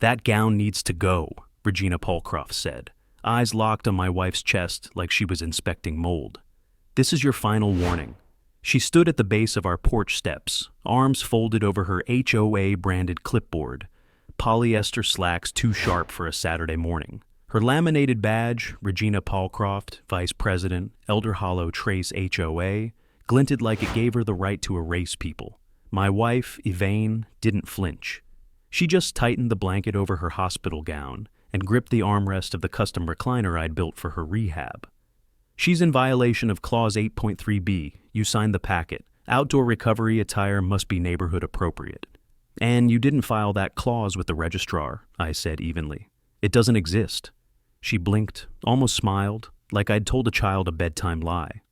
"That gown needs to go," Regina Paulcroft said, eyes locked on my wife's chest like she was inspecting mold. "This is your final warning." She stood at the base of our porch steps, arms folded over her HOA-branded clipboard, polyester slacks too sharp for a Saturday morning. Her laminated badge, Regina Paulcroft, Vice President, Elder Hollow Trace HOA, glinted like it gave her the right to erase people. My wife, Elaine, didn't flinch. She just tightened the blanket over her hospital gown and gripped the armrest of the custom recliner I'd built for her rehab. "She's in violation of Clause 8.3b. You signed the packet. Outdoor recovery attire must be neighborhood appropriate." "And you didn't file that clause with the registrar," I said evenly. "It doesn't exist." She blinked, almost smiled, like I'd told a child a bedtime lie.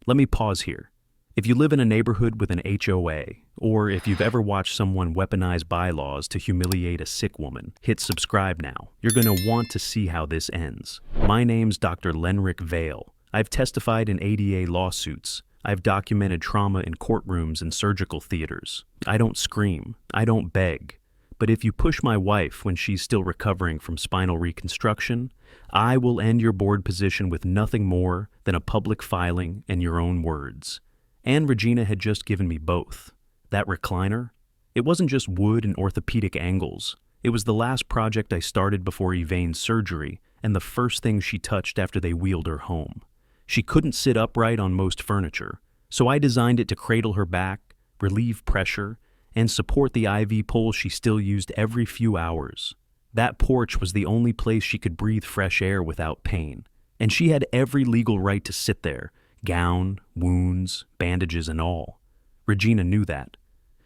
Let me pause here. If you live in a neighborhood with an HOA, or if you've ever watched someone weaponize bylaws to humiliate a sick woman, hit subscribe now. You're going to want to see how this ends. My name's Dr. Lenrick Vale. I've testified in ADA lawsuits. I've documented trauma in courtrooms and surgical theaters. I don't scream. I don't beg. But if you push my wife when she's still recovering from spinal reconstruction, I will end your board position with nothing more than a public filing and your own words. And Regina had just given me both. That recliner? It wasn't just wood and orthopedic angles. It was the last project I started before Elaine's surgery and the first thing she touched after they wheeled her home. She couldn't sit upright on most furniture, so I designed it to cradle her back, relieve pressure, and support the IV pole she still used every few hours. That porch was the only place she could breathe fresh air without pain, and she had every legal right to sit there, gown, wounds, bandages, and all. Regina knew that.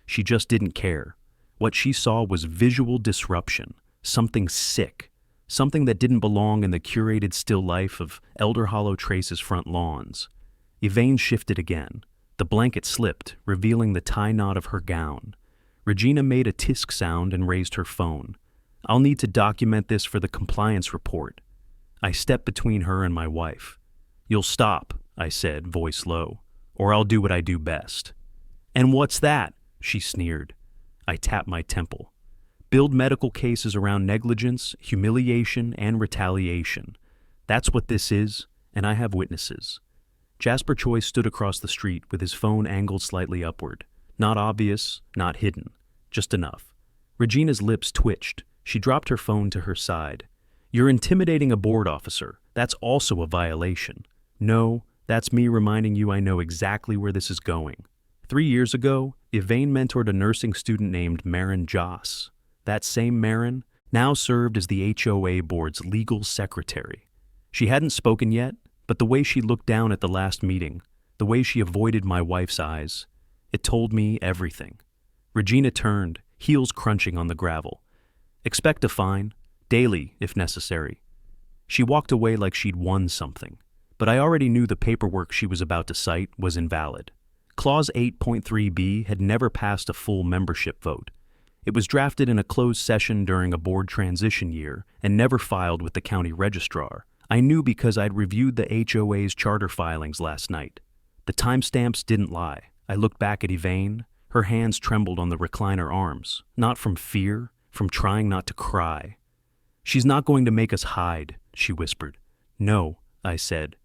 She just didn't care. What she saw was visual disruption, something sick, something that didn't belong in the curated still life of Elder Hollow Trace's front lawns. Elaine shifted again. The blanket slipped, revealing the tie knot of her gown. Regina made a tisk sound and raised her phone. "I'll need to document this for the compliance report." I stepped between her and my wife. "You'll stop," I said, voice low, "or I'll do what I do best." "And what's that?" she sneered. I tapped my temple. "Build medical cases around negligence, humiliation, and retaliation. That's what this is, and I have witnesses." Jasper Choi stood across the street with his phone angled slightly upward. Not obvious, not hidden, just enough. Regina's lips twitched. She dropped her phone to her side. "You're intimidating a board officer. That's also a violation." "No, that's me reminding you I know exactly where this is going." 3 years ago, Elaine mentored a nursing student named Marin Joss. That same Marin now served as the HOA board's legal secretary. She hadn't spoken yet, but the way she looked down at the last meeting, the way she avoided my wife's eyes, it told me everything. Regina turned, heels crunching on the gravel. "Expect a fine, daily if necessary." She walked away like she'd won something, but I already knew the paperwork she was about to cite was invalid. Clause 8.3b had never passed a full membership vote. It was drafted in a closed session during a board transition year and never filed with the county registrar. I knew because I'd reviewed the HOA's charter filings last night. The timestamps didn't lie. I looked back at Elaine. Her hands trembled on the recliner arms, not from fear, from trying not to cry. "She's not going to make us hide," she whispered. "No," I said.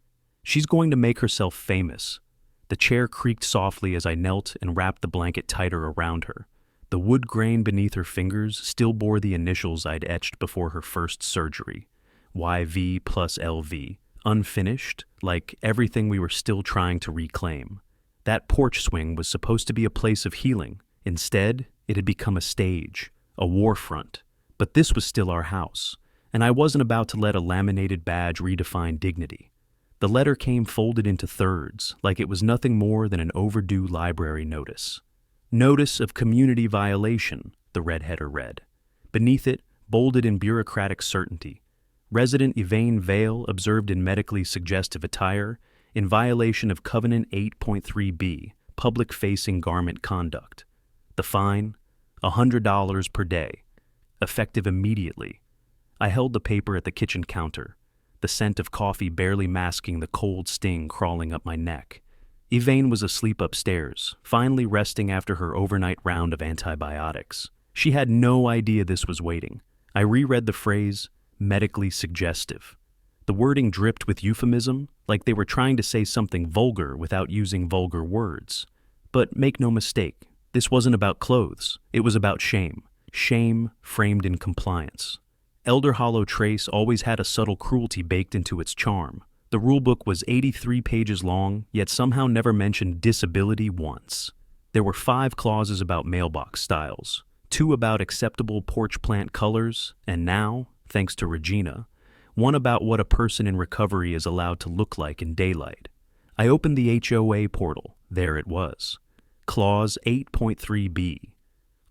"She's going to make herself famous." The chair creaked softly as I knelt and wrapped the blanket tighter around her. The wood grain beneath her fingers still bore the initials I'd etched before her first surgery. YV plus LV, unfinished, like everything we were still trying to reclaim. That porch swing was supposed to be a place of healing. Instead, it had become a stage, a war front. But this was still our house, and I wasn't about to let a laminated badge redefine dignity. The letter came folded into thirds, like it was nothing more than an overdue library notice. "Notice of community violation," the redheader read. Beneath it, bolded in bureaucratic certainty, "Resident Elaine Vale observed in medically suggestive attire in violation of Covenant 8.3b, public-facing garment conduct. The fine, $100 per day, effective immediately." I held the paper at the kitchen counter, the scent of coffee barely masking the cold sting crawling up my neck. Elaine was asleep upstairs, finally resting after her overnight round of antibiotics. She had no idea this was waiting. I reread the phrase, medically suggestive. The wording dripped with euphemism, like they were trying to say something vulgar without using vulgar words. But make no mistake, this wasn't about clothes. It was about shame. Shame framed in compliance. Elder Hollow Trace always had a subtle cruelty baked into its charm. The rulebook was 83 pages long, yet somehow never mentioned disability once. There were 5 clauses about mailbox styles, 2 about acceptable porch plant colors, and now, thanks to Regina, 1 about what a person in recovery is allowed to look like in daylight. I opened the HOA portal. There it was. Clause 8.3b.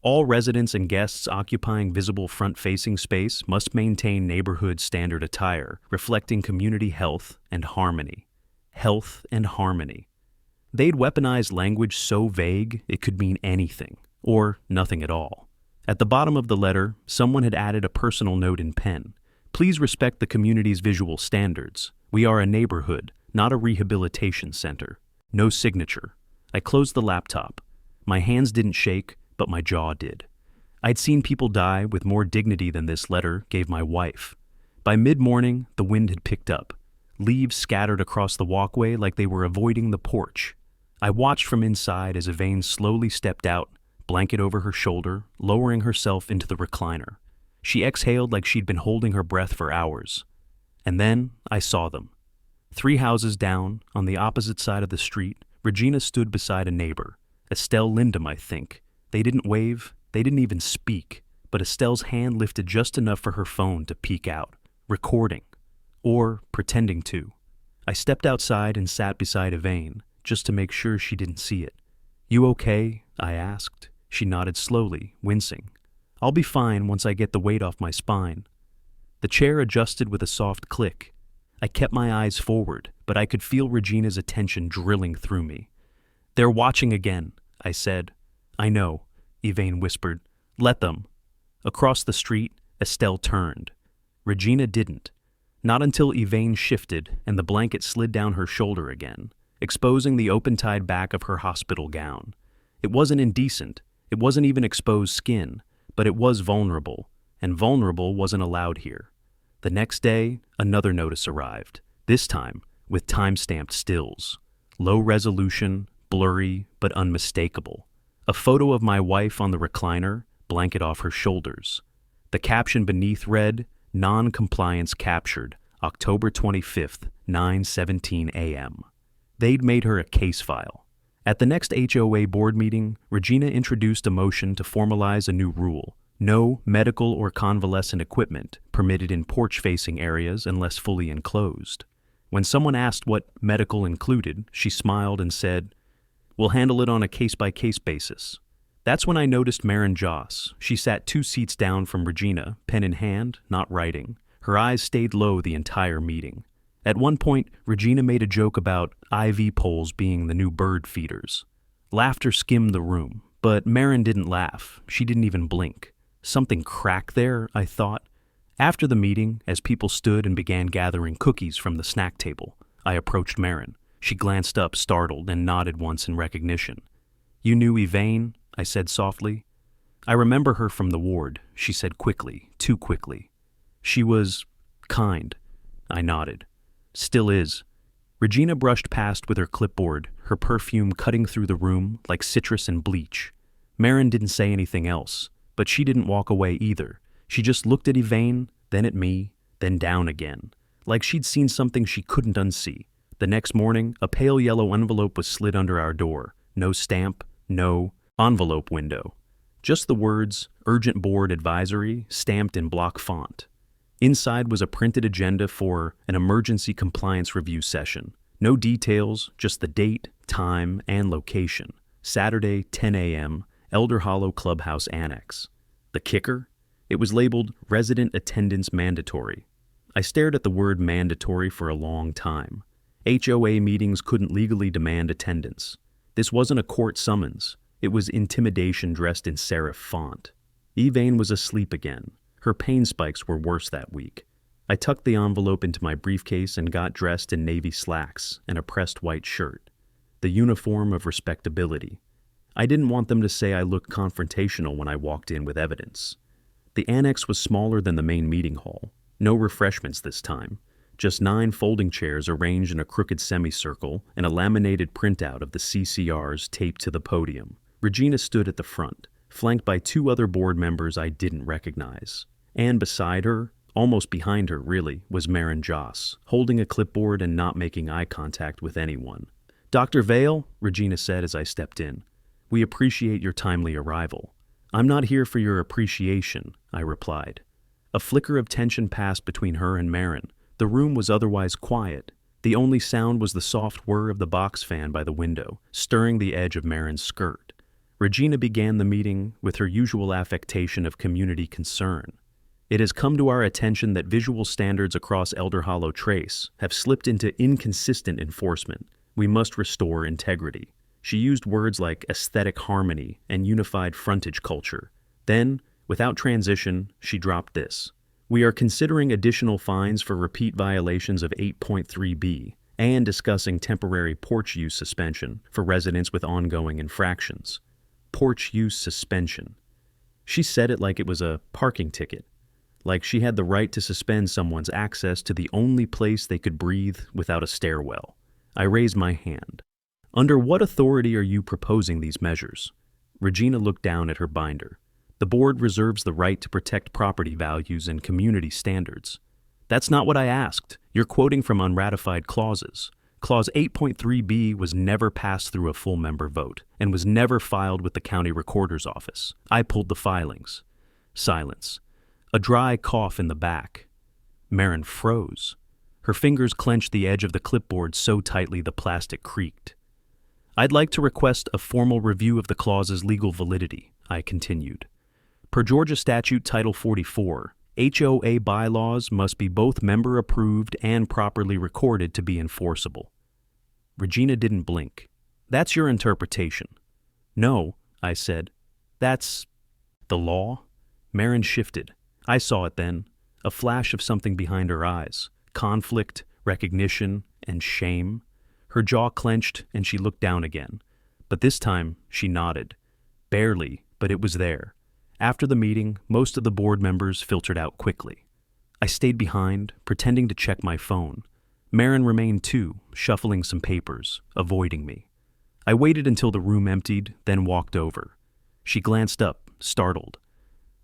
All residents and guests occupying visible front-facing space must maintain neighborhood standard attire, reflecting community health and harmony. Health and harmony. They'd weaponized language so vague it could mean anything, or nothing at all. At the bottom of the letter, someone had added a personal note in pen. Please respect the community's visual standards. We are a neighborhood, not a rehabilitation center. No signature. I closed the laptop. My hands didn't shake, but my jaw did. I'd seen people die with more dignity than this letter gave my wife. By mid-morning, the wind had picked up. Leaves scattered across the walkway like they were avoiding the porch. I watched from inside as Yvain slowly stepped out, blanket over her shoulder, lowering herself into the recliner. She exhaled like she'd been holding her breath for hours. And then I saw them. 3 houses down, on the opposite side of the street, Regina stood beside a neighbor. Estelle Lindum, I think. They didn't wave, they didn't even speak, but Estelle's hand lifted just enough for her phone to peek out, recording, or pretending to. I stepped outside and sat beside Yvain, just to make sure she didn't see it. You okay? I asked. She nodded slowly, wincing. I'll be fine once I get the weight off my spine. The chair adjusted with a soft click. I kept my eyes forward, but I could feel Regina's attention drilling through me. They're watching again, I said. I know, Yvain whispered. Let them. Across the street, Estelle turned. Regina didn't. Not until Yvain shifted and the blanket slid down her shoulder again, exposing the open-tied back of her hospital gown. It wasn't indecent. It wasn't even exposed skin, but it was vulnerable, and vulnerable wasn't allowed here. The next day, another notice arrived, this time with time-stamped stills. Low resolution, blurry, but unmistakable. A photo of my wife on the recliner, blanket off her shoulders. The caption beneath read, Non-compliance captured, October 25th, 9:17 a.m. They'd made her a case file. At the next HOA board meeting, Regina introduced a motion to formalize a new rule. No medical or convalescent equipment permitted in porch-facing areas unless fully enclosed. When someone asked what medical included, she smiled and said, We'll handle it on a case-by-case basis. That's when I noticed Maren Joss. She sat 2 seats down from Regina, pen in hand, not writing. Her eyes stayed low the entire meeting. At one point, Regina made a joke about IV poles being the new bird feeders. Laughter skimmed the room, but Maren didn't laugh. She didn't even blink. Something cracked there, I thought. After the meeting, as people stood and began gathering cookies from the snack table, I approached Maren. She glanced up, startled, and nodded once in recognition. You knew Yvain? I said softly. I remember her from the ward, she said quickly, too quickly. She was kind. I nodded. Still is. Regina brushed past with her clipboard, her perfume cutting through the room like citrus and bleach. Maren didn't say anything else, but she didn't walk away either. She just looked at Yvain, then at me, then down again, like she'd seen something she couldn't unsee. The next morning, a pale yellow envelope was slid under our door. No stamp, no envelope window. Just the words, Urgent Board Advisory, stamped in block font. Inside was a printed agenda for an emergency compliance review session. No details, just the date, time, and location. Saturday, 10 a.m., Elder Hollow Clubhouse Annex. The kicker? It was labeled Resident Attendance Mandatory. I stared at the word mandatory for a long time. HOA meetings couldn't legally demand attendance. This wasn't a court summons. It was intimidation dressed in serif font. Yvain was asleep again. Her pain spikes were worse that week. I tucked the envelope into my briefcase and got dressed in navy slacks and a pressed white shirt. The uniform of respectability. I didn't want them to say I looked confrontational when I walked in with evidence. The annex was smaller than the main meeting hall. No refreshments this time. Just 9 folding chairs arranged in a crooked semicircle and a laminated printout of the CCRs taped to the podium. Regina stood at the front, flanked by 2 other board members I didn't recognize. And beside her, almost behind her really, was Maren Joss, holding a clipboard and not making eye contact with anyone. "Dr. Vale," Regina said as I stepped in, "we appreciate your timely arrival." "I'm not here for your appreciation," I replied. A flicker of tension passed between her and Maren. The room was otherwise quiet. The only sound was the soft whir of the box fan by the window, stirring the edge of Maren's skirt. Regina began the meeting with her usual affectation of community concern. "It has come to our attention that visual standards across Elder Hollow Trace have slipped into inconsistent enforcement. We must restore integrity." She used words like aesthetic harmony and unified frontage culture. Then, without transition, she dropped this: "We are considering additional fines for repeat violations of 8.3b and discussing temporary porch use suspension for residents with ongoing infractions." Porch use suspension. She said it like it was a parking ticket, like she had the right to suspend someone's access to the only place they could breathe without a stairwell. I raised my hand. "Under what authority are you proposing these measures?" Regina looked down at her binder. "The board reserves the right to protect property values and community standards." "That's not what I asked. You're quoting from unratified clauses. Clause 8.3b was never passed through a full member vote and was never filed with the county recorder's office. I pulled the filings." Silence. A dry cough in the back. Maren froze. Her fingers clenched the edge of the clipboard so tightly the plastic creaked. "I'd like to request a formal review of the clause's legal validity," I continued. "Per Georgia Statute Title 44, HOA bylaws must be both member-approved and properly recorded to be enforceable." Regina didn't blink. "That's your interpretation." "No," I said. "That's the law." Maren shifted. I saw it then, a flash of something behind her eyes. Conflict, recognition, and shame. Her jaw clenched and she looked down again. But this time, she nodded. Barely, but it was there. After the meeting, most of the board members filtered out quickly. I stayed behind, pretending to check my phone. Maren remained too, shuffling some papers, avoiding me. I waited until the room emptied, then walked over. She glanced up, startled.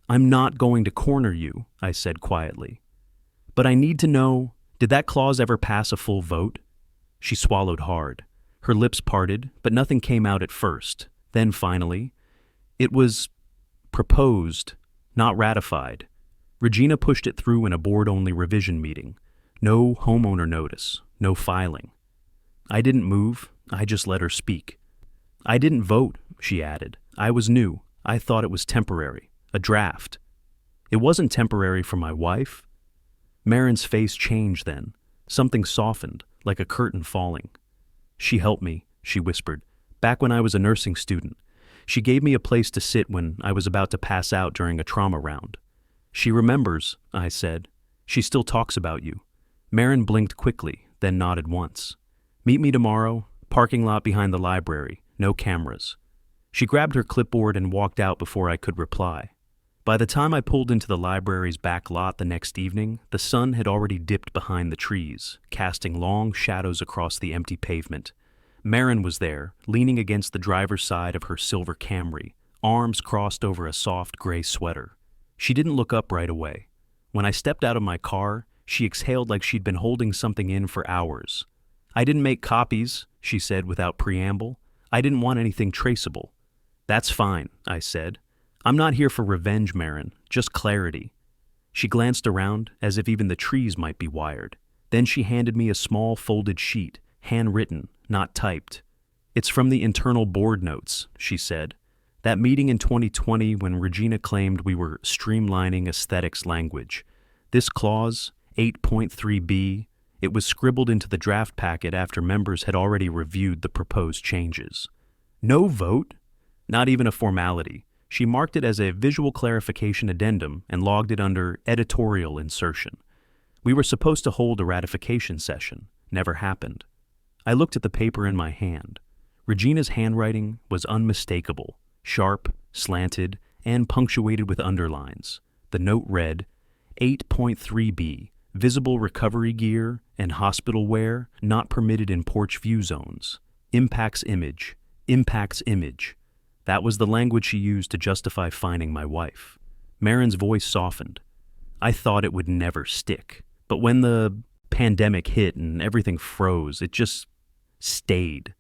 "I'm not going to corner you," I said quietly. "But I need to know, did that clause ever pass a full vote?" She swallowed hard. Her lips parted, but nothing came out at first. Then finally, "It was proposed, not ratified." Regina pushed it through in a board-only revision meeting. No homeowner notice, no filing. I didn't move, I just let her speak. "I didn't vote," she added. "I was new. I thought it was temporary. A draft." "It wasn't temporary for my wife." Maren's face changed then. Something softened, like a curtain falling. "She helped me," she whispered, "back when I was a nursing student. She gave me a place to sit when I was about to pass out during a trauma round." "She remembers," I said. "She still talks about you." Maren blinked quickly, then nodded once. "Meet me tomorrow, parking lot behind the library, no cameras." She grabbed her clipboard and walked out before I could reply. By the time I pulled into the library's back lot the next evening, the sun had already dipped behind the trees, casting long shadows across the empty pavement. Maren was there, leaning against the driver's side of her silver Camry, arms crossed over a soft gray sweater. She didn't look up right away. When I stepped out of my car, she exhaled like she'd been holding something in for hours. "I didn't make copies," she said without preamble. "I didn't want anything traceable." "That's fine," I said. "I'm not here for revenge, Maren, just clarity." She glanced around, as if even the trees might be wired. Then she handed me a small folded sheet, handwritten, not typed. "It's from the internal board notes," she said. "That meeting in 2020 when Regina claimed we were streamlining aesthetics language. This clause, 8.3b, it was scribbled into the draft packet after members had already reviewed the proposed changes." No vote? Not even a formality. She marked it as a visual clarification addendum and logged it under editorial insertion. We were supposed to hold a ratification session. Never happened. I looked at the paper in my hand. Regina's handwriting was unmistakable, sharp, slanted, and punctuated with underlines. The note read, 8.3b, visible recovery gear and hospital wear not permitted in porch view zones. Impacts image. Impacts image. That was the language she used to justify fining my wife. Marin's voice softened. I thought it would never stick. But when the pandemic hit and everything froze, it just stayed.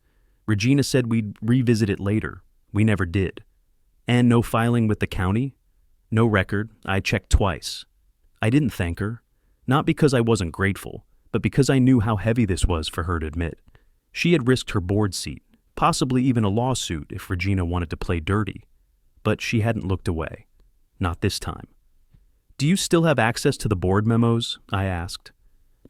Regina said we'd revisit it later. We never did. And no filing with the county? No record. I checked twice. I didn't thank her. Not because I wasn't grateful, but because I knew how heavy this was for her to admit. She had risked her board seat, possibly even a lawsuit if Regina wanted to play dirty. But she hadn't looked away. Not this time. Do you still have access to the board memos? I asked.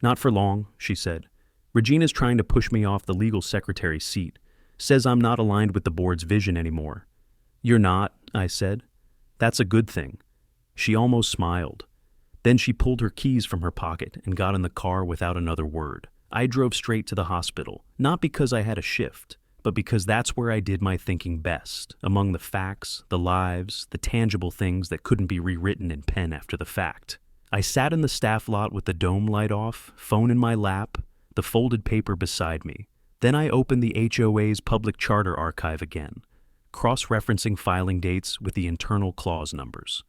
Not for long, she said. Regina's trying to push me off the legal secretary's seat. Says I'm not aligned with the board's vision anymore. You're not, I said. That's a good thing. She almost smiled. Then she pulled her keys from her pocket and got in the car without another word. I drove straight to the hospital, not because I had a shift, but because that's where I did my thinking best, among the facts, the lives, the tangible things that couldn't be rewritten in pen after the fact. I sat in the staff lot with the dome light off, phone in my lap, the folded paper beside me. Then I opened the HOA's public charter archive again, cross-referencing filing dates with the internal clause numbers.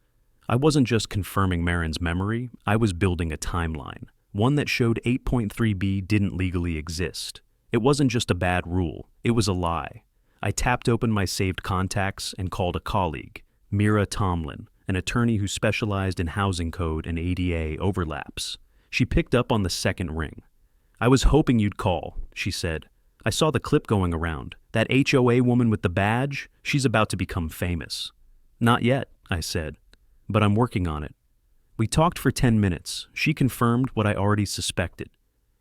I wasn't just confirming Marin's memory, I was building a timeline, one that showed 8.3b didn't legally exist. It wasn't just a bad rule, it was a lie. I tapped open my saved contacts and called a colleague, Mira Tomlin, an attorney who specialized in housing code and ADA overlaps. She picked up on the second ring. I was hoping you'd call, she said. I saw the clip going around. That HOA woman with the badge, she's about to become famous. Not yet, I said, but I'm working on it. We talked for 10 minutes. She confirmed what I already suspected.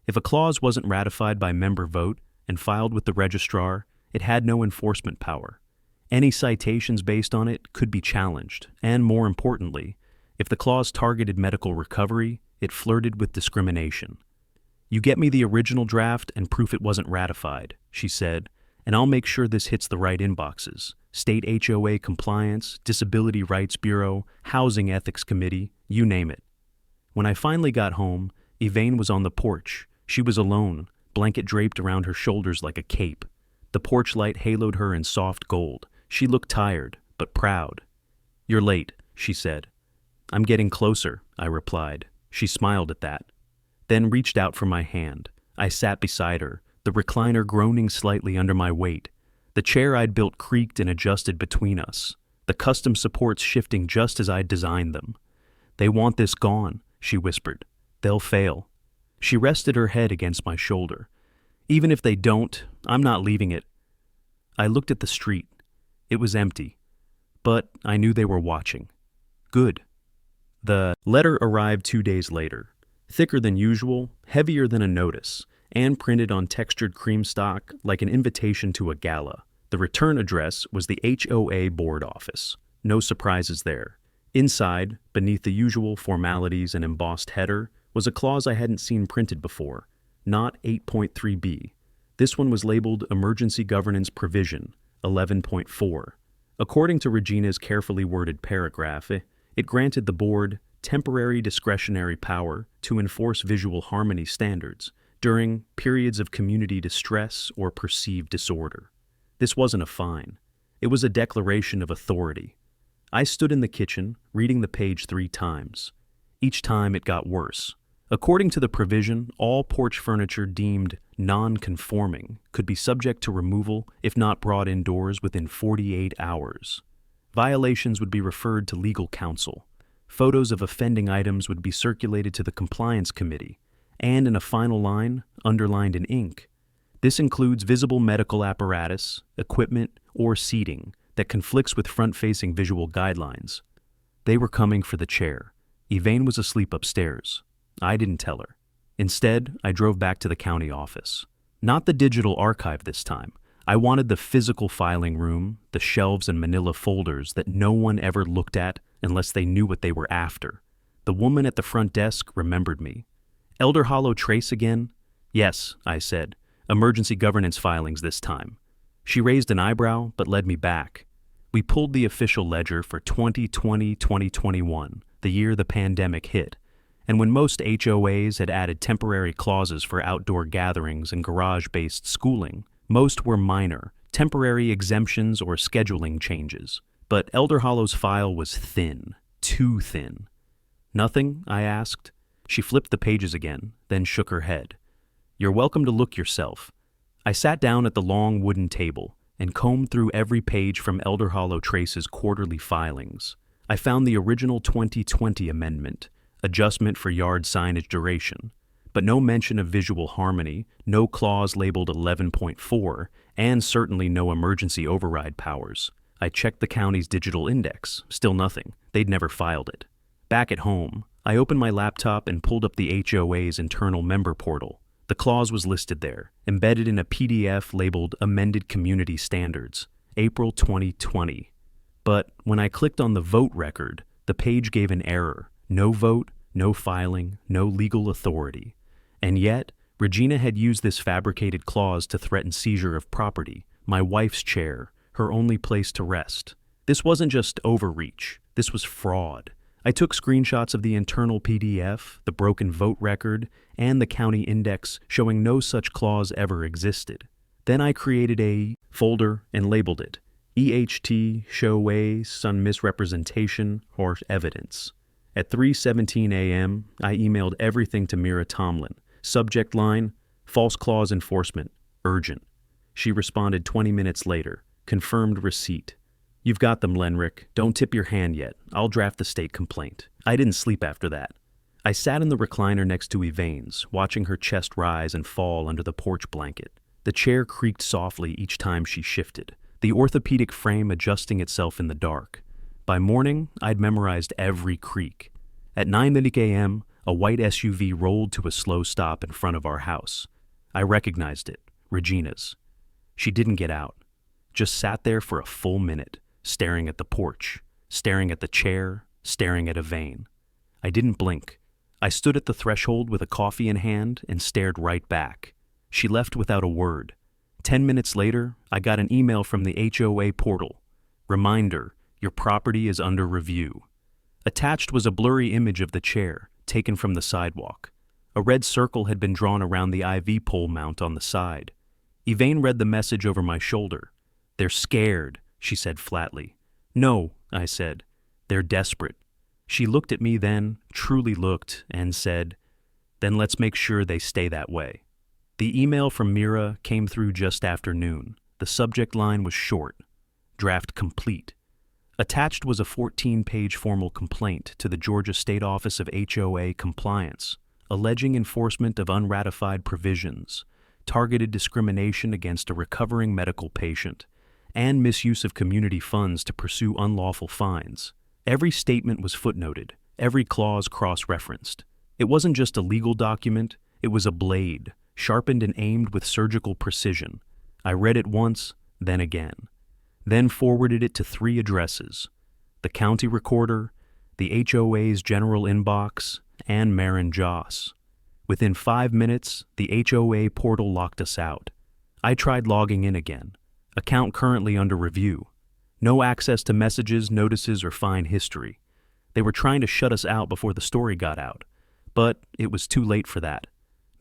If a clause wasn't ratified by member vote and filed with the registrar, it had no enforcement power. Any citations based on it could be challenged, and more importantly, if the clause targeted medical recovery, it flirted with discrimination. You get me the original draft and proof it wasn't ratified, she said, and I'll make sure this hits the right inboxes. State HOA compliance, Disability Rights Bureau, Housing Ethics Committee, you name it. When I finally got home, Elaine was on the porch. She was alone, blanket draped around her shoulders like a cape. The porch light haloed her in soft gold. She looked tired, but proud. You're late, she said. I'm getting closer, I replied. She smiled at that, then reached out for my hand. I sat beside her, the recliner groaning slightly under my weight. The chair I'd built creaked and adjusted between us, the custom supports shifting just as I'd designed them. They want this gone, she whispered. They'll fail. She rested her head against my shoulder. Even if they don't, I'm not leaving it. I looked at the street. It was empty, but I knew they were watching. Good. The letter arrived 2 days later, thicker than usual, heavier than a notice, and printed on textured cream stock like an invitation to a gala. The return address was the HOA board office. No surprises there. Inside, beneath the usual formalities and embossed header, was a clause I hadn't seen printed before, not 8.3b. This one was labeled Emergency Governance Provision, 11.4. According to Regina's carefully worded paragraph, it granted the board temporary discretionary power to enforce visual harmony standards during periods of community distress or perceived disorder. This wasn't a fine. It was a declaration of authority. I stood in the kitchen, reading the page 3 times. Each time it got worse. According to the provision, all porch furniture deemed non-conforming could be subject to removal if not brought indoors within 48 hours. Violations would be referred to legal counsel. Photos of offending items would be circulated to the compliance committee, and in a final line, underlined in ink, this includes visible medical apparatus, equipment, or seating that conflicts with front-facing visual guidelines. They were coming for the chair. Elaine was asleep upstairs. I didn't tell her. Instead, I drove back to the county office. Not the digital archive this time. I wanted the physical filing room, the shelves and manila folders that no one ever looked at unless they knew what they were after. The woman at the front desk remembered me. Elder Hollow Trace again? Yes, I said. Emergency governance filings this time. She raised an eyebrow but led me back. We pulled the official ledger for 2020-2021, the year the pandemic hit, and when most HOAs had added temporary clauses for outdoor gatherings and garage-based schooling, most were minor, temporary exemptions or scheduling changes. But Elder Hollow's file was thin, too thin. "Nothing?" I asked. She flipped the pages again, then shook her head. "You're welcome to look yourself." I sat down at the long wooden table and combed through every page from Elder Hollow Trace's quarterly filings. I found the original 2020 amendment, adjustment for yard signage duration, but no mention of visual harmony, no clause labeled 11.4, and certainly no emergency override powers. I checked the county's digital index, still nothing. They'd never filed it. Back at home, I opened my laptop and pulled up the HOA's internal member portal. The clause was listed there, embedded in a PDF labeled Amended Community Standards, April 2020. But when I clicked on the vote record, the page gave an error. No vote, no filing, no legal authority. And yet, Regina had used this fabricated clause to threaten seizure of property, my wife's chair, her only place to rest. This wasn't just overreach. This was fraud. I took screenshots of the internal PDF, the broken vote record, and the county index showing no such clause ever existed. Then I created a folder and labeled it EHT Show A Sun Misrepresentation or Evidence. At 3:17 a.m., I emailed everything to Mira Tomlin. Subject line, false clause enforcement, urgent. She responded 20 minutes later, confirmed receipt. "You've got them, Lenrick. Don't tip your hand yet. I'll draft the state complaint." I didn't sleep after that. I sat in the recliner next to Evane's, watching her chest rise and fall under the porch blanket. The chair creaked softly each time she shifted, the orthopedic frame adjusting itself in the dark. By morning, I'd memorized every creak. At 9:30 a.m., a white SUV rolled to a slow stop in front of our house. I recognized it, Regina's. She didn't get out, just sat there for a full minute, staring at the porch, staring at the chair, staring at Evane. I didn't blink. I stood at the threshold with a coffee in hand and stared right back. She left without a word. 10 minutes later, I got an email from the HOA portal. Reminder, your property is under review. Attached was a blurry image of the chair, taken from the sidewalk. A red circle had been drawn around the IV pole mount on the side. Evane read the message over my shoulder. "They're scared," she said flatly. "No," I said. "They're desperate." She looked at me then, truly looked, and said, "Then let's make sure they stay that way." The email from Mira came through just after noon. The subject line was short. Draft complete. Attached was a 14-page formal complaint to the Georgia State Office of HOA Compliance, alleging enforcement of unratified provisions, targeted discrimination against a recovering medical patient, and misuse of community funds to pursue unlawful fines. Every statement was footnoted, every clause cross-referenced. It wasn't just a legal document, it was a blade, sharpened and aimed with surgical precision. I read it once, then again. Then forwarded it to 3 addresses: the county recorder, the HOA's general inbox, and Marin Joss. Within 5 minutes, the HOA portal locked us out. I tried logging in again. Account currently under review. No access to messages, notices, or fine history. They were trying to shut us out before the story got out, but it was too late for that.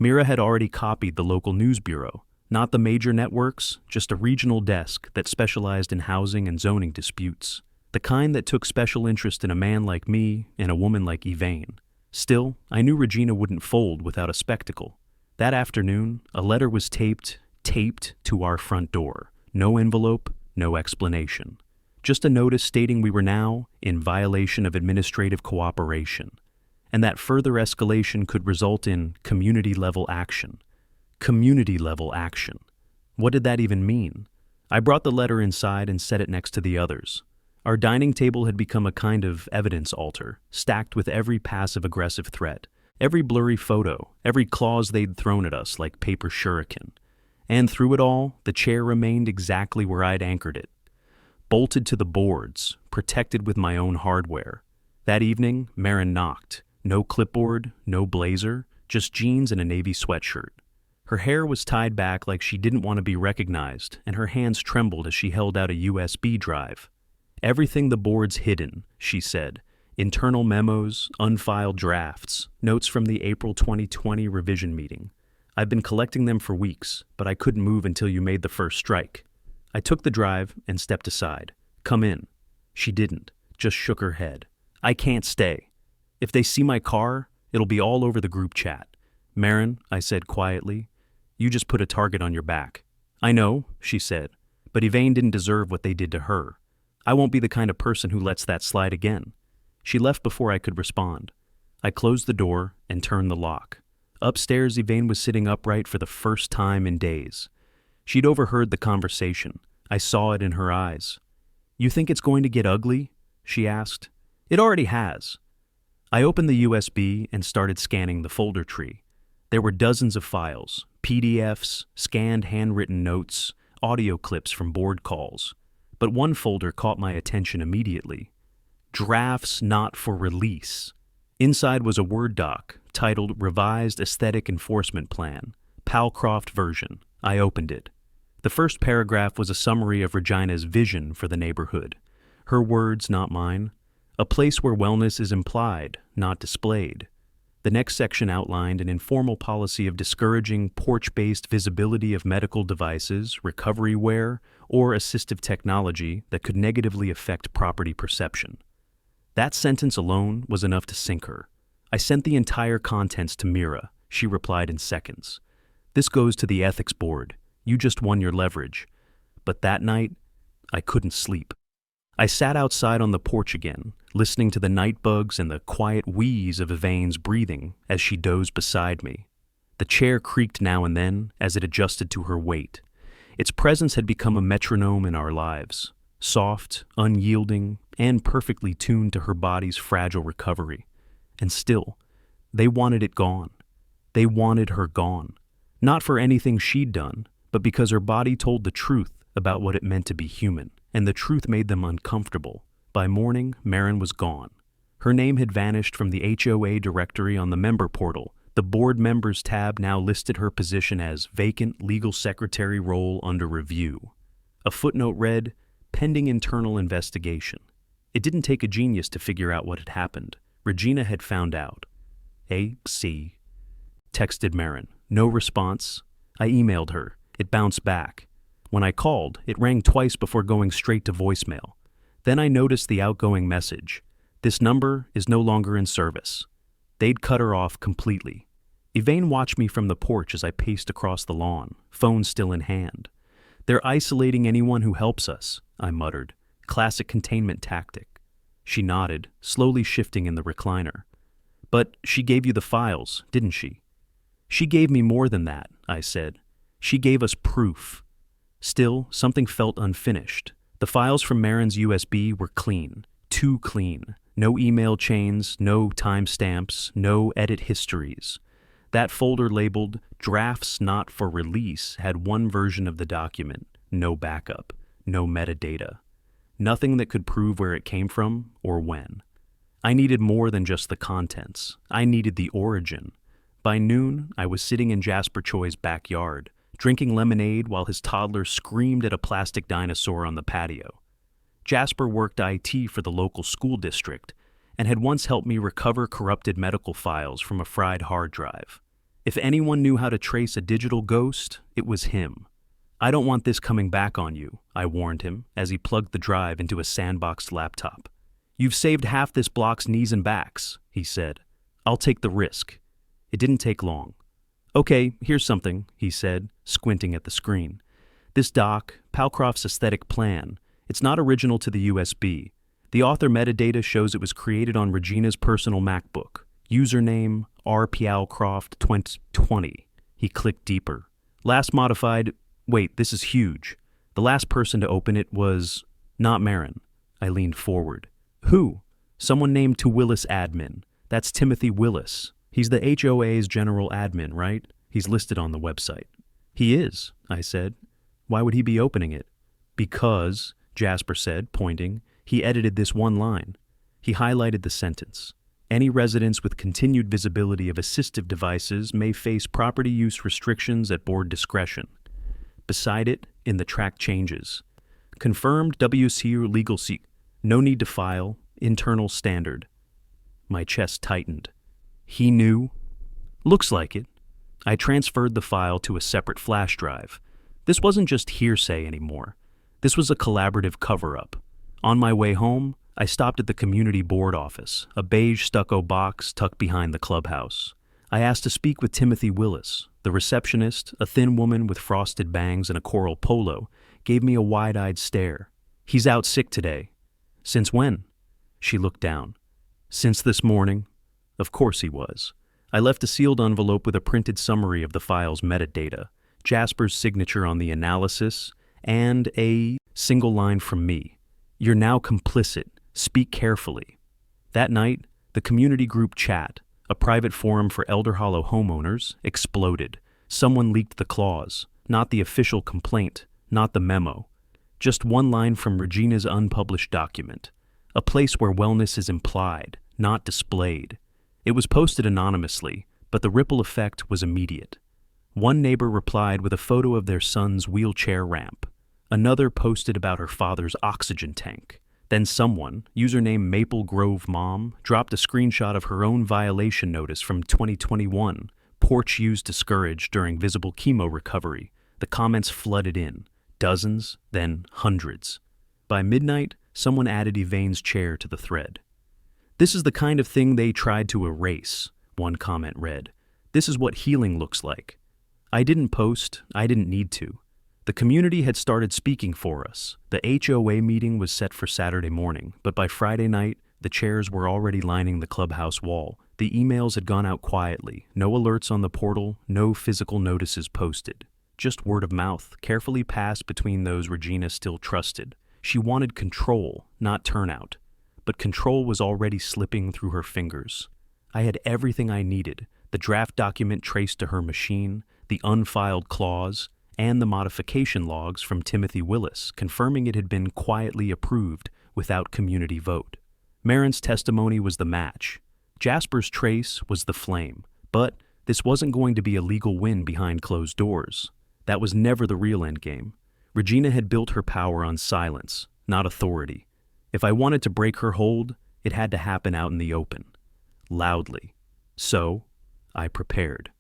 Mira had already copied the local news bureau, not the major networks, just a regional desk that specialized in housing and zoning disputes, the kind that took special interest in a man like me and a woman like Evane. Still, I knew Regina wouldn't fold without a spectacle. That afternoon, a letter was taped to our front door. No envelope, no explanation. Just a notice stating we were now in violation of administrative cooperation, and that further escalation could result in community-level action. Community-level action. What did that even mean? I brought the letter inside and set it next to the others. Our dining table had become a kind of evidence altar, stacked with every passive-aggressive threat, every blurry photo, every clause they'd thrown at us like paper shuriken. And through it all, the chair remained exactly where I'd anchored it, bolted to the boards, protected with my own hardware. That evening, Marin knocked. No clipboard, no blazer, just jeans and a navy sweatshirt. Her hair was tied back like she didn't want to be recognized, and her hands trembled as she held out a USB drive. "Everything the board's hidden," she said, Internal memos, unfiled drafts, notes from the April 2020 revision meeting. I've been collecting them for weeks, but I couldn't move until you made the first strike. I took the drive and stepped aside. Come in. She didn't, just shook her head. I can't stay. If they see my car, it'll be all over the group chat. Marin, I said quietly, you just put a target on your back. I know, she said, but Elaine didn't deserve what they did to her. I won't be the kind of person who lets that slide again. She left before I could respond. I closed the door and turned the lock. Upstairs, Elaine was sitting upright for the first time in days. She'd overheard the conversation. I saw it in her eyes. You think it's going to get ugly? She asked. It already has. I opened the USB and started scanning the folder tree. There were dozens of files, PDFs, scanned handwritten notes, audio clips from board calls. But one folder caught my attention immediately. Drafts not for release. Inside was a Word doc titled Revised Aesthetic Enforcement Plan, Palcroft version. I opened it. The first paragraph was a summary of Regina's vision for the neighborhood. Her words, not mine. A place where wellness is implied, not displayed. The next section outlined an informal policy of discouraging porch-based visibility of medical devices, recovery wear, or assistive technology that could negatively affect property perception. That sentence alone was enough to sink her. I sent the entire contents to Mira. She replied in seconds. This goes to the ethics board. You just won your leverage. But that night, I couldn't sleep. I sat outside on the porch again, listening to the night bugs and the quiet wheeze of Elaine's breathing as she dozed beside me. The chair creaked now and then as it adjusted to her weight. Its presence had become a metronome in our lives, soft, unyielding, and perfectly tuned to her body's fragile recovery. And still, they wanted it gone. They wanted her gone. Not for anything she'd done, but because her body told the truth about what it meant to be human, and the truth made them uncomfortable. By morning, Marin was gone. Her name had vanished from the HOA directory on the member portal. The board members tab now listed her position as vacant legal secretary role under review. A footnote read, pending internal investigation. It didn't take a genius to figure out what had happened. Regina had found out. A.C. Texted Marin. No response. I emailed her. It bounced back. When I called, it rang twice before going straight to voicemail. Then I noticed the outgoing message. This number is no longer in service. They'd cut her off completely. Elaine watched me from the porch as I paced across the lawn, phone still in hand. They're isolating anyone who helps us, I muttered. Classic containment tactic. She nodded, slowly shifting in the recliner. But she gave you the files, didn't she? She gave me more than that, I said. She gave us proof. Still, something felt unfinished. The files from Marin's USB were clean, too clean. No email chains, no timestamps, no edit histories. That folder labeled Drafts Not for Release had one version of the document, no backup, no metadata. Nothing that could prove where it came from or when. I needed more than just the contents. I needed the origin. By noon, I was sitting in Jasper Choi's backyard, drinking lemonade while his toddler screamed at a plastic dinosaur on the patio. Jasper worked IT for the local school district and had once helped me recover corrupted medical files from a fried hard drive. If anyone knew how to trace a digital ghost, it was him. I don't want this coming back on you, I warned him as he plugged the drive into a sandboxed laptop. You've saved half this block's knees and backs, he said. I'll take the risk. It didn't take long. Okay, here's something, he said, squinting at the screen. This doc, Palcroft's aesthetic plan, it's not original to the USB. The author metadata shows it was created on Regina's personal MacBook. Username, rpalcroft2020. He clicked deeper. Last modified, wait, this is huge. The last person to open it was not Marin. I leaned forward. Who? Someone named To Willis Admin. That's Timothy Willis. He's the HOA's general admin, right? He's listed on the website. He is, I said. Why would he be opening it? Because, Jasper said, pointing, he edited this one line. He highlighted the sentence. Any residents with continued visibility of assistive devices may face property use restrictions at board discretion. Beside it, in the track changes. Confirmed WCU legal no need to file, internal standard. My chest tightened. He knew? Looks like it. I transferred the file to a separate flash drive. This wasn't just hearsay anymore. This was a collaborative cover-up. On my way home, I stopped at the community board office, a beige stucco box tucked behind the clubhouse. I asked to speak with Timothy Willis. The receptionist, a thin woman with frosted bangs and a coral polo, gave me a wide-eyed stare. He's out sick today. Since when? She looked down. Since this morning. Of course he was. I left a sealed envelope with a printed summary of the file's metadata, Jasper's signature on the analysis, and a single line from me. You're now complicit. Speak carefully. That night, the community group chat, a private forum for Elder Hollow homeowners, exploded. Someone leaked the clause, not the official complaint, not the memo. Just one line from Regina's unpublished document, a place where wellness is implied, not displayed. It was posted anonymously, but the ripple effect was immediate. One neighbor replied with a photo of their son's wheelchair ramp. Another posted about her father's oxygen tank. Then someone, username Maple Grove Mom, dropped a screenshot of her own violation notice from 2021, porch use discouraged during visible chemo recovery. The comments flooded in, dozens, then hundreds. By midnight, someone added Evane's chair to the thread. This is the kind of thing they tried to erase, one comment read. This is what healing looks like. I didn't post, I didn't need to. The community had started speaking for us. The HOA meeting was set for Saturday morning, but by Friday night, the chairs were already lining the clubhouse wall. The emails had gone out quietly, no alerts on the portal, no physical notices posted. Just word of mouth, carefully passed between those Regina still trusted. She wanted control, not turnout. But control was already slipping through her fingers. I had everything I needed, the draft document traced to her machine, the unfiled clause, and the modification logs from Timothy Willis confirming it had been quietly approved without community vote. Marin's testimony was the match. Jasper's trace was the flame. But this wasn't going to be a legal win behind closed doors. That was never the real endgame. Regina had built her power on silence, not authority. If I wanted to break her hold, it had to happen out in the open. Loudly. So, I prepared.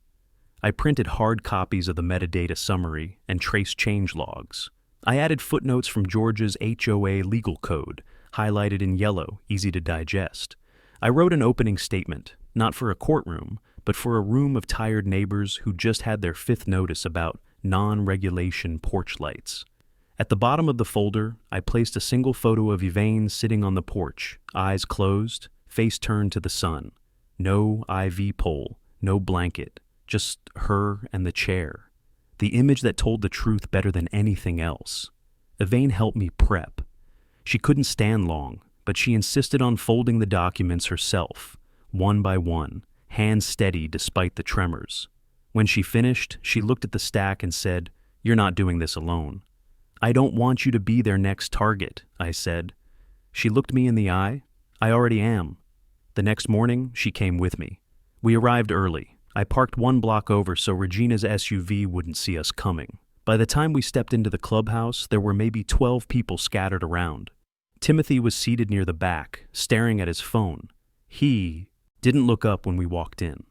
I printed hard copies of the metadata summary and trace change logs. I added footnotes from Georgia's HOA legal code, highlighted in yellow, easy to digest. I wrote an opening statement, not for a courtroom, but for a room of tired neighbors who just had their fifth notice about non-regulation porch lights. At the bottom of the folder, I placed a single photo of Evane sitting on the porch, eyes closed, face turned to the sun. No IV pole, no blanket. Just her and the chair. The image that told the truth better than anything else. Evane helped me prep. She couldn't stand long, but she insisted on folding the documents herself, one by one, hands steady despite the tremors. When she finished, she looked at the stack and said, "You're not doing this alone." "I don't want you to be their next target," I said. She looked me in the eye. "I already am." The next morning, she came with me. We arrived early. I parked one block over so Regina's SUV wouldn't see us coming. By the time we stepped into the clubhouse, there were maybe 12 people scattered around. Timothy was seated near the back, staring at his phone. He didn't look up when we walked in.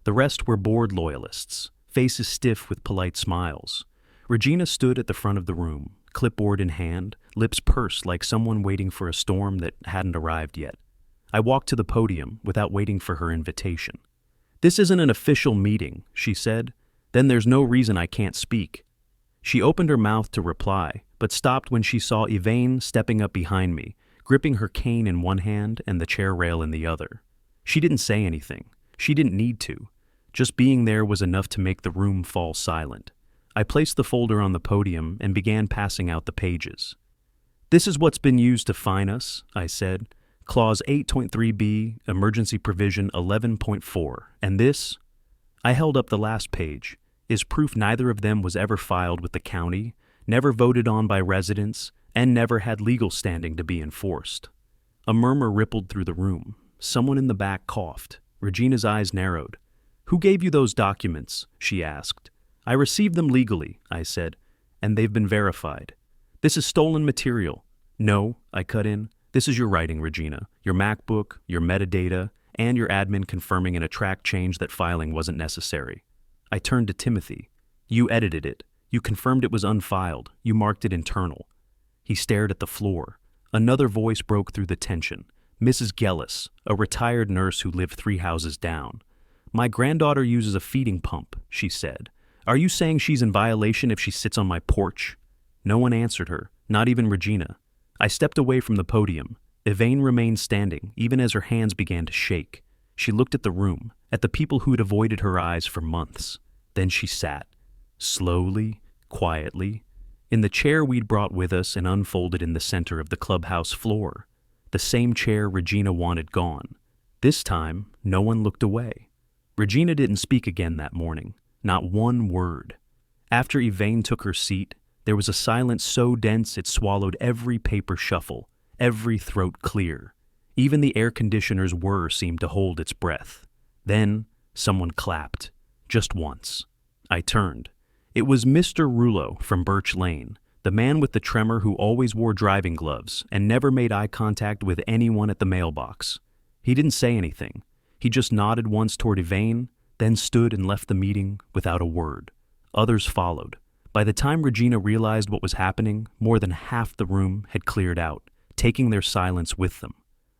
The rest were board loyalists, faces stiff with polite smiles. Regina stood at the front of the room, clipboard in hand, lips pursed like someone waiting for a storm that hadn't arrived yet. I walked to the podium without waiting for her invitation. "This isn't an official meeting," she said. "Then there's no reason I can't speak." She opened her mouth to reply, but stopped when she saw Evane stepping up behind me, gripping her cane in one hand and the chair rail in the other. She didn't say anything. She didn't need to. Just being there was enough to make the room fall silent. I placed the folder on the podium and began passing out the pages. "This is what's been used to fine us," I said. Clause 8.3b, Emergency Provision 11.4, and this, I held up the last page, is proof neither of them was ever filed with the county, never voted on by residents, and never had legal standing to be enforced. A murmur rippled through the room. Someone in the back coughed. Regina's eyes narrowed. "Who gave you those documents?" she asked. "I received them legally," I said, "and they've been verified." "This is stolen material." "No," I cut in. "This is your writing, Regina, your MacBook, your metadata, and your admin confirming in a track change that filing wasn't necessary. I turned to Timothy. You edited it. You confirmed it was unfiled. You marked it internal. He stared at the floor. Another voice broke through the tension. Mrs. Gellis, a retired nurse who lived 3 houses down. My granddaughter uses a feeding pump, she said. Are you saying she's in violation if she sits on my porch? No one answered her, not even Regina. I stepped away from the podium. Yvain remained standing, even as her hands began to shake. She looked at the room, at the people who'd avoided her eyes for months. Then she sat, slowly, quietly, in the chair we'd brought with us and unfolded in the center of the clubhouse floor. The same chair Regina wanted gone. This time, no one looked away. Regina didn't speak again that morning, not one word. After Yvain took her seat, there was a silence so dense it swallowed every paper shuffle, every throat clear. Even the air conditioner's whir seemed to hold its breath. Then, someone clapped. Just once. I turned. It was Mr. Rouleau from Birch Lane, the man with the tremor who always wore driving gloves and never made eye contact with anyone at the mailbox. He didn't say anything. He just nodded once toward Yvain, then stood and left the meeting without a word. Others followed. By the time Regina realized what was happening, more than half the room had cleared out, taking their silence with them.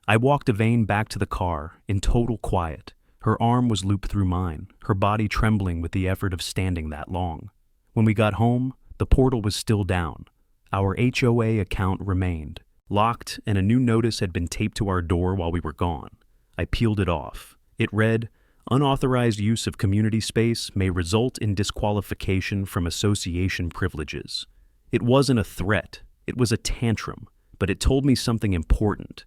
I walked Yvain back to the car, in total quiet. Her arm was looped through mine, her body trembling with the effort of standing that long. When we got home, the portal was still down. Our HOA account remained, locked, and a new notice had been taped to our door while we were gone. I peeled it off. It read, "Unauthorized use of community space may result in disqualification from association privileges." It wasn't a threat, it was a tantrum, but it told me something important.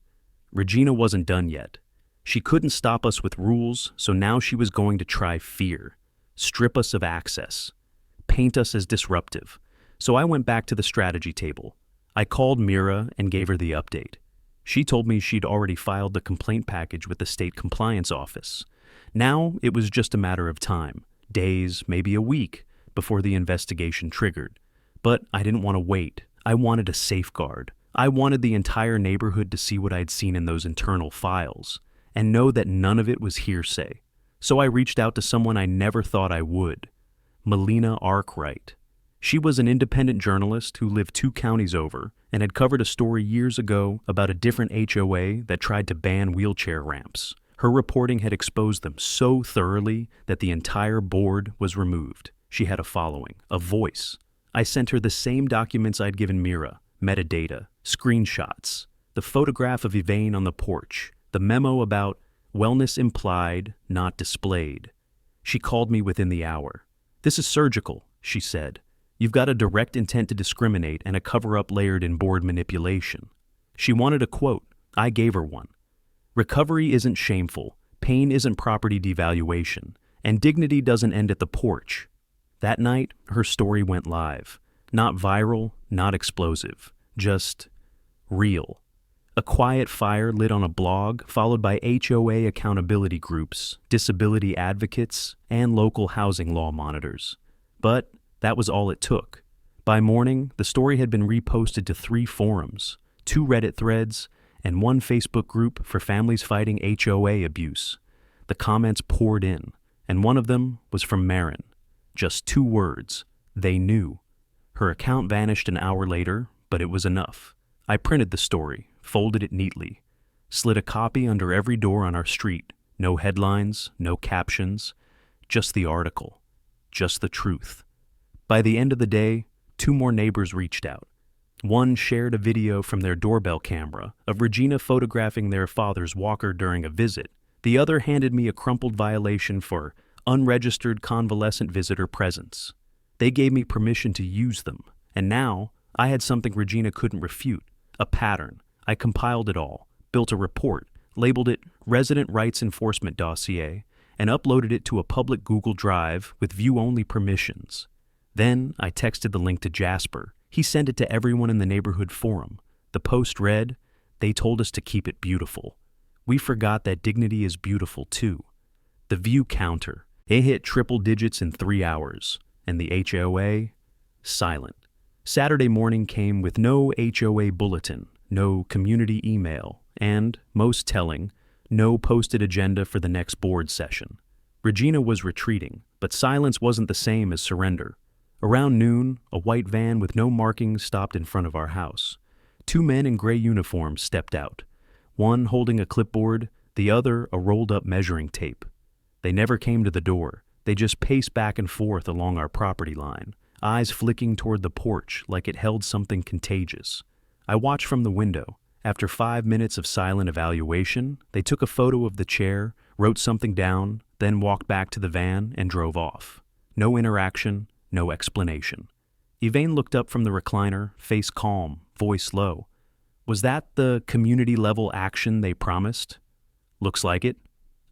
Regina wasn't done yet. She couldn't stop us with rules, so now she was going to try fear, strip us of access, paint us as disruptive. So I went back to the strategy table. I called Mira and gave her the update. She told me she'd already filed the complaint package with the state compliance office. Now it was just a matter of time, days, maybe a week, before the investigation triggered. But I didn't want to wait. I wanted a safeguard. I wanted the entire neighborhood to see what I'd seen in those internal files, and know that none of it was hearsay. So I reached out to someone I never thought I would. Melina Arkwright. She was an independent journalist who lived 2 counties over and had covered a story years ago about a different HOA that tried to ban wheelchair ramps. Her reporting had exposed them so thoroughly that the entire board was removed. She had a following, a voice. I sent her the same documents I'd given Mira, metadata, screenshots, the photograph of Yvain on the porch, the memo about wellness implied, not displayed. She called me within the hour. "This is surgical," she said. "You've got a direct intent to discriminate and a cover-up layered in board manipulation." She wanted a quote. I gave her one. "Recovery isn't shameful, pain isn't property devaluation, and dignity doesn't end at the porch." That night, her story went live. Not viral, not explosive, just real. A quiet fire lit on a blog, followed by HOA accountability groups, disability advocates, and local housing law monitors. But that was all it took. By morning, the story had been reposted to 3 forums, 2 Reddit threads, and 1 Facebook group for families fighting HOA abuse. The comments poured in, and one of them was from Marin. Just 2 words. They knew. Her account vanished an hour later, but it was enough. I printed the story, folded it neatly, slid a copy under every door on our street. No headlines, no captions, just the article, just the truth. By the end of the day, 2 more neighbors reached out. One shared a video from their doorbell camera of Regina photographing their father's walker during a visit. The other handed me a crumpled violation for unregistered convalescent visitor presence. They gave me permission to use them, and now I had something Regina couldn't refute, a pattern. I compiled it all, built a report, labeled it Resident Rights Enforcement Dossier, and uploaded it to a public Google Drive with view-only permissions. Then I texted the link to Jasper. He sent it to everyone in the neighborhood forum. The post read, "They told us to keep it beautiful. We forgot that dignity is beautiful too." The view counter, it hit triple digits in 3 hours, and the HOA, silent. Saturday morning came with no HOA bulletin, no community email, and, most telling, No posted agenda for the next board session. Regina was retreating, but silence wasn't the same as surrender. Around noon, a white van with no markings stopped in front of our house. Two men in gray uniforms stepped out, one holding a clipboard, the other a rolled-up measuring tape. They never came to the door. They just paced back and forth along our property line, eyes flicking toward the porch like it held something contagious. I watched from the window. After 5 minutes of silent evaluation, they took a photo of the chair, wrote something down, then walked back to the van and drove off. No interaction, no explanation. Yvain looked up from the recliner, face calm, voice low. Was that the community-level action they promised? Looks like it.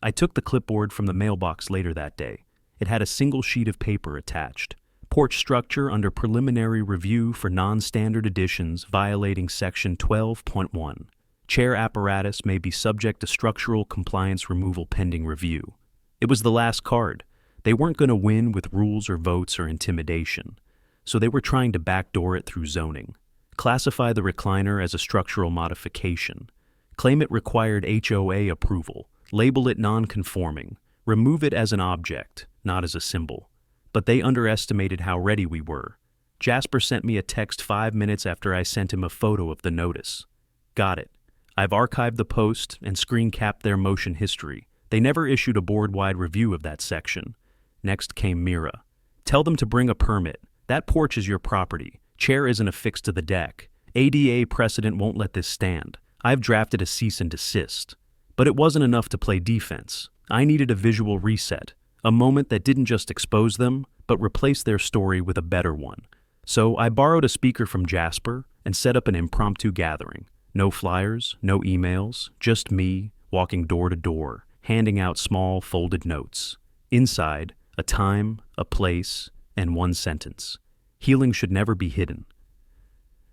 I took the clipboard from the mailbox later that day. It had a single sheet of paper attached. Porch structure under preliminary review for non-standard additions violating Section 12.1. Chair apparatus may be subject to structural compliance removal pending review. It was the last card. They weren't going to win with rules or votes or intimidation. So they were trying to backdoor it through zoning. Classify the recliner as a structural modification. Claim it required HOA approval. Label it non-conforming. Remove it as an object, not as a symbol. But they underestimated how ready we were. Jasper sent me a text 5 minutes after I sent him a photo of the notice. Got it. I've archived the post and screen capped their motion history. They never issued a board-wide review of that section. Next came Mira. Tell them to bring a permit. That porch is your property. Chair isn't affixed to the deck. ADA precedent won't let this stand. I've drafted a cease and desist. But it wasn't enough to play defense. I needed a visual reset. A moment that didn't just expose them, but replace their story with a better one. So I borrowed a speaker from Jasper and set up an impromptu gathering. No flyers, no emails, just me walking door to door, handing out small folded notes. Inside, a time, a place, and one sentence. Healing should never be hidden.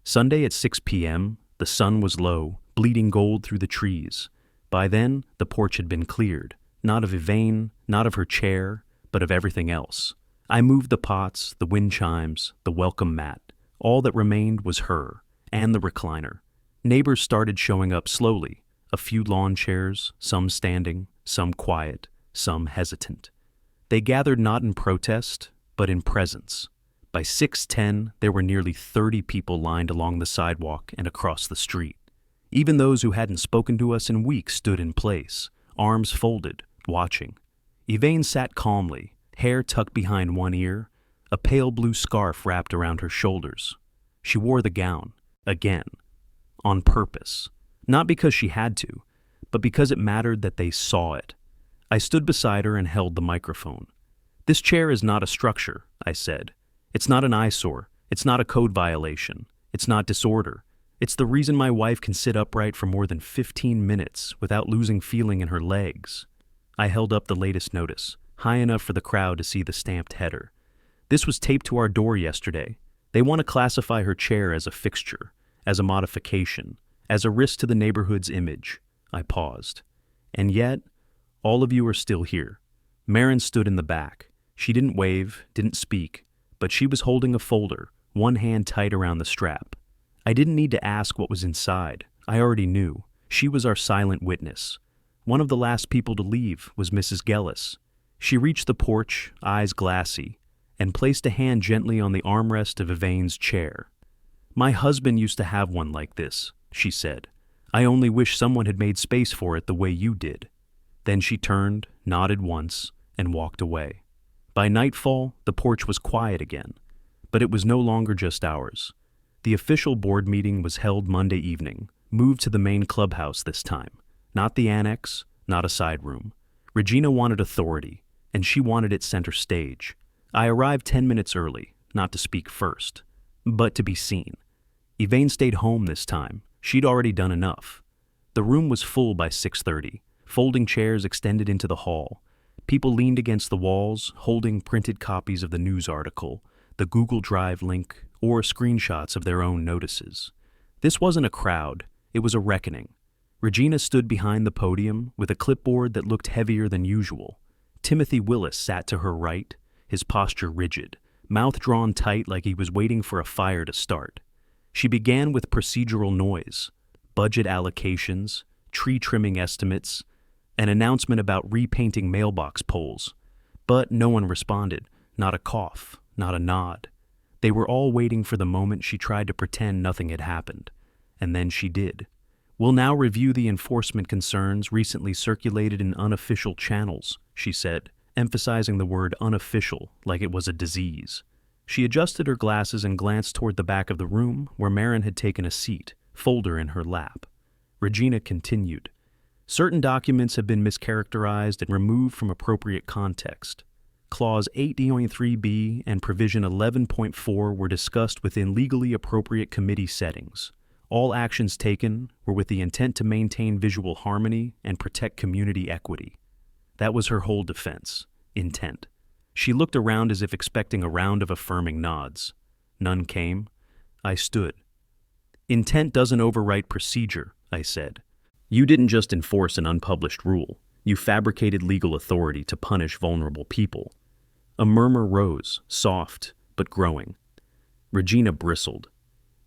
Sunday at 6 p.m., the sun was low, bleeding gold through the trees. By then, the porch had been cleared. Not of Yvain, not of her chair, but of everything else. I moved the pots, the wind chimes, the welcome mat. All that remained was her, and the recliner. Neighbors started showing up slowly. A few lawn chairs, some standing, some quiet, some hesitant. They gathered not in protest, but in presence. By 6:10, there were nearly 30 people lined along the sidewalk and across the street. Even those who hadn't spoken to us in weeks stood in place, arms folded, watching. Yvain sat calmly, hair tucked behind one ear, a pale blue scarf wrapped around her shoulders. She wore the gown, again, on purpose. Not because she had to, but because it mattered that they saw it. I stood beside her and held the microphone. This chair is not a structure, I said. It's not an eyesore. It's not a code violation. It's not disorder. It's the reason my wife can sit upright for more than 15 minutes without losing feeling in her legs. I held up the latest notice, high enough for the crowd to see the stamped header. This was taped to our door yesterday. They want to classify her chair as a fixture, as a modification, as a risk to the neighborhood's image. I paused. And yet, all of you are still here. Marin stood in the back. She didn't wave, didn't speak, but she was holding a folder, one hand tight around the strap. I didn't need to ask what was inside. I already knew. She was our silent witness. One of the last people to leave was Mrs. Gellis. She reached the porch, eyes glassy, and placed a hand gently on the armrest of Yvain's chair. My husband used to have one like this, she said. I only wish someone had made space for it the way you did. Then she turned, nodded once, and walked away. By nightfall, the porch was quiet again, but it was no longer just ours. The official board meeting was held Monday evening, moved to the main clubhouse this time. Not the annex, not a side room. Regina wanted authority, and she wanted it center stage. I arrived 10 minutes early, not to speak first, but to be seen. Yvain stayed home this time. She'd already done enough. The room was full by 6:30. Folding chairs extended into the hall. People leaned against the walls, holding printed copies of the news article, the Google Drive link, or screenshots of their own notices. This wasn't a crowd, it was a reckoning. Regina stood behind the podium with a clipboard that looked heavier than usual. Timothy Willis sat to her right, his posture rigid, mouth drawn tight like he was waiting for a fire to start. She began with procedural noise, budget allocations, tree trimming estimates, an announcement about repainting mailbox poles. But no one responded, not a cough, not a nod. They were all waiting for the moment she tried to pretend nothing had happened. And then she did. "We'll now review the enforcement concerns recently circulated in unofficial channels," she said, emphasizing the word unofficial like it was a disease. She adjusted her glasses and glanced toward the back of the room where Marin had taken a seat, folder in her lap. Regina continued. "Certain documents have been mischaracterized and removed from appropriate context. Clause 8.3b and Provision 11.4 were discussed within legally appropriate committee settings. All actions taken were with the intent to maintain visual harmony and protect community equity." That was her whole defense, intent. She looked around as if expecting a round of affirming nods. None came. I stood. "Intent doesn't overwrite procedure," I said. "You didn't just enforce an unpublished rule. You fabricated legal authority to punish vulnerable people." A murmur rose, soft but growing. Regina bristled.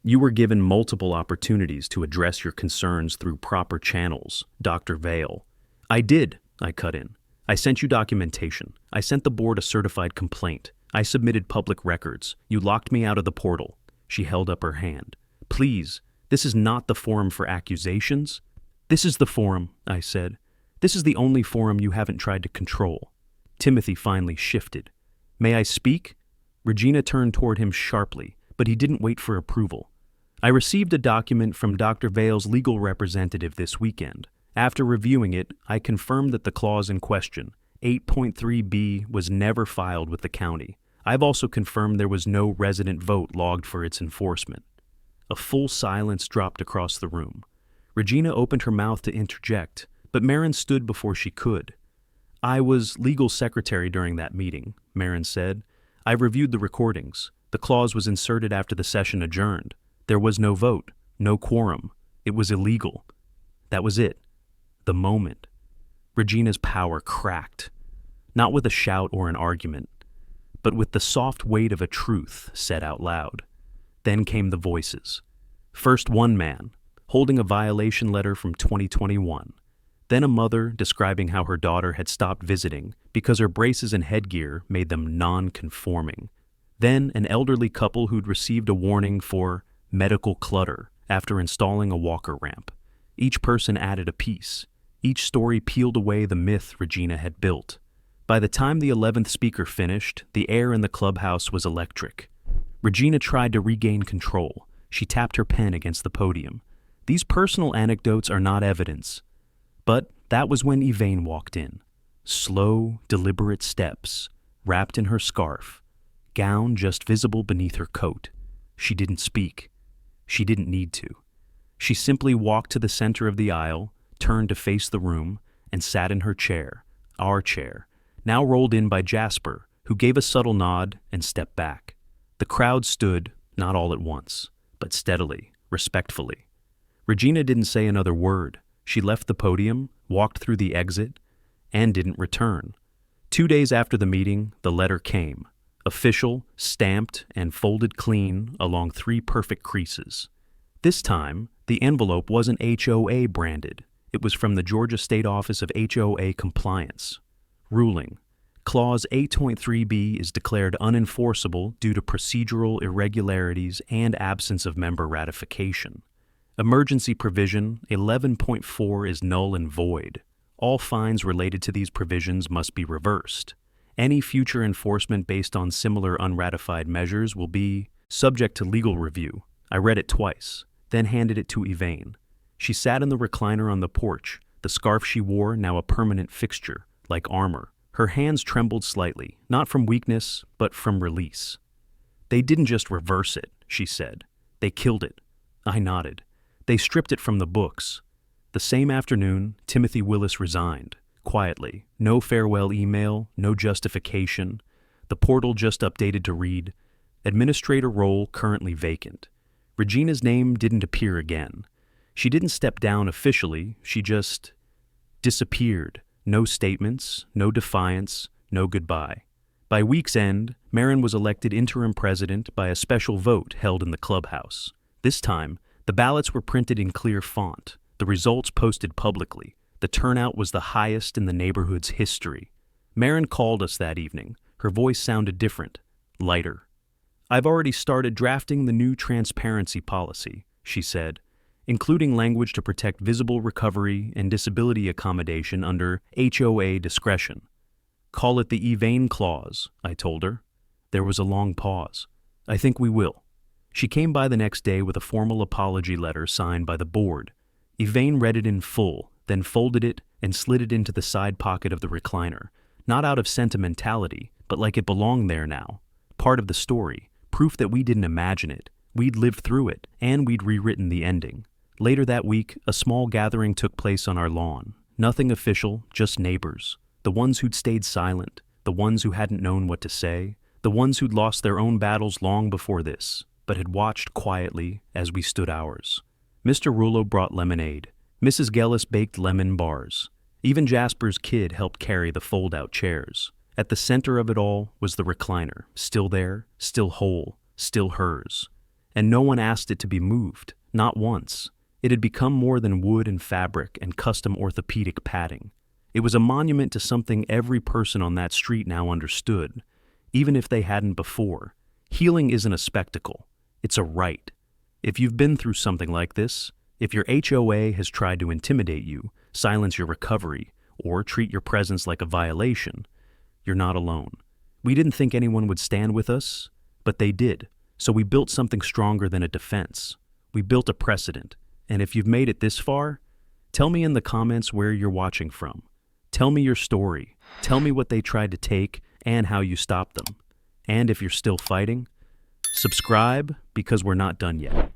"You were given multiple opportunities to address your concerns through proper channels, Dr. Vale." "I did," I cut in. "I sent you documentation. I sent the board a certified complaint. I submitted public records. You locked me out of the portal." She held up her hand. "Please, this is not the forum for accusations." "This is the forum," I said. "This is the only forum you haven't tried to control." Timothy finally shifted. "May I speak?" Regina turned toward him sharply, but he didn't wait for approval. "I received a document from Dr. Vale's legal representative this weekend. After reviewing it, I confirmed that the clause in question, 8.3b, was never filed with the county. I've also confirmed there was no resident vote logged for its enforcement." A full silence dropped across the room. Regina opened her mouth to interject, but Marin stood before she could. "I was legal secretary during that meeting," Marin said. "I've reviewed the recordings. The clause was inserted after the session adjourned. There was no vote, no quorum. It was illegal." That was it. The moment. Regina's power cracked, not with a shout or an argument, but with the soft weight of a truth said out loud. Then came the voices. First one man, holding a violation letter from 2021. Then a mother describing how her daughter had stopped visiting because her braces and headgear made them non-conforming. Then an elderly couple who'd received a warning for medical clutter after installing a walker ramp. Each person added a piece. Each story peeled away the myth Regina had built. By the time the 11th speaker finished, the air in the clubhouse was electric. Regina tried to regain control. She tapped her pen against the podium. "These personal anecdotes are not evidence." But that was when Yvain walked in. Slow, deliberate steps, wrapped in her scarf, gown just visible beneath her coat. She didn't speak. She didn't need to. She simply walked to the center of the aisle, turned to face the room, and sat in her chair, our chair, now rolled in by Jasper, who gave a subtle nod and stepped back. The crowd stood, not all at once, but steadily, respectfully. Regina didn't say another word. She left the podium, walked through the exit, and didn't return. 2 days after the meeting, the letter came. Official, stamped, and folded clean along 3 perfect creases. This time, the envelope wasn't HOA branded. It was from the Georgia State Office of HOA Compliance. Ruling. Clause 8.3b is declared unenforceable due to procedural irregularities and absence of member ratification. Emergency provision 11.4 is null and void. All fines related to these provisions must be reversed. Any future enforcement based on similar unratified measures will be subject to legal review. I read it twice, then handed it to Yvain. She sat in the recliner on the porch, the scarf she wore now a permanent fixture, like armor. Her hands trembled slightly, not from weakness, but from release. "They didn't just reverse it," she said. "They killed it." I nodded. "They stripped it from the books." The same afternoon, Timothy Willis resigned, quietly. No farewell email, no justification. The portal just updated to read, "Administrator role currently vacant." Regina's name didn't appear again. She didn't step down officially, she just disappeared. No statements, no defiance, no goodbye. By week's end, Marin was elected interim president by a special vote held in the clubhouse. This time, the ballots were printed in clear font, the results posted publicly, The turnout was the highest in the neighborhood's history. Marin called us that evening. Her voice sounded different, lighter. "I've already started drafting the new transparency policy," she said, including language to protect visible recovery and disability accommodation under HOA discretion. "Call it the Evane Clause," I told her. There was a long pause. "I think we will." She came by the next day with a formal apology letter signed by the board. Evane read it in full, then folded it and slid it into the side pocket of the recliner, not out of sentimentality, but like it belonged there now. Part of the story, proof that we didn't imagine it, we'd lived through it, and we'd rewritten the ending. Later that week, a small gathering took place on our lawn. Nothing official, just neighbors. The ones who'd stayed silent, the ones who hadn't known what to say, the ones who'd lost their own battles long before this, but had watched quietly as we stood ours. Mr. Rullo brought lemonade. Mrs. Gellis baked lemon bars. Even Jasper's kid helped carry the fold-out chairs. At the center of it all was the recliner, still there, still whole, still hers. And no one asked it to be moved, not once. It had become more than wood and fabric and custom orthopedic padding. It was a monument to something every person on that street now understood, even if they hadn't before. Healing isn't a spectacle. It's a right. If you've been through something like this, if your HOA has tried to intimidate you, silence your recovery, or treat your presence like a violation, you're not alone. We didn't think anyone would stand with us, but they did. So we built something stronger than a defense. We built a precedent. And if you've made it this far, tell me in the comments where you're watching from. Tell me your story. Tell me what they tried to take and how you stopped them. And if you're still fighting, subscribe because we're not done yet.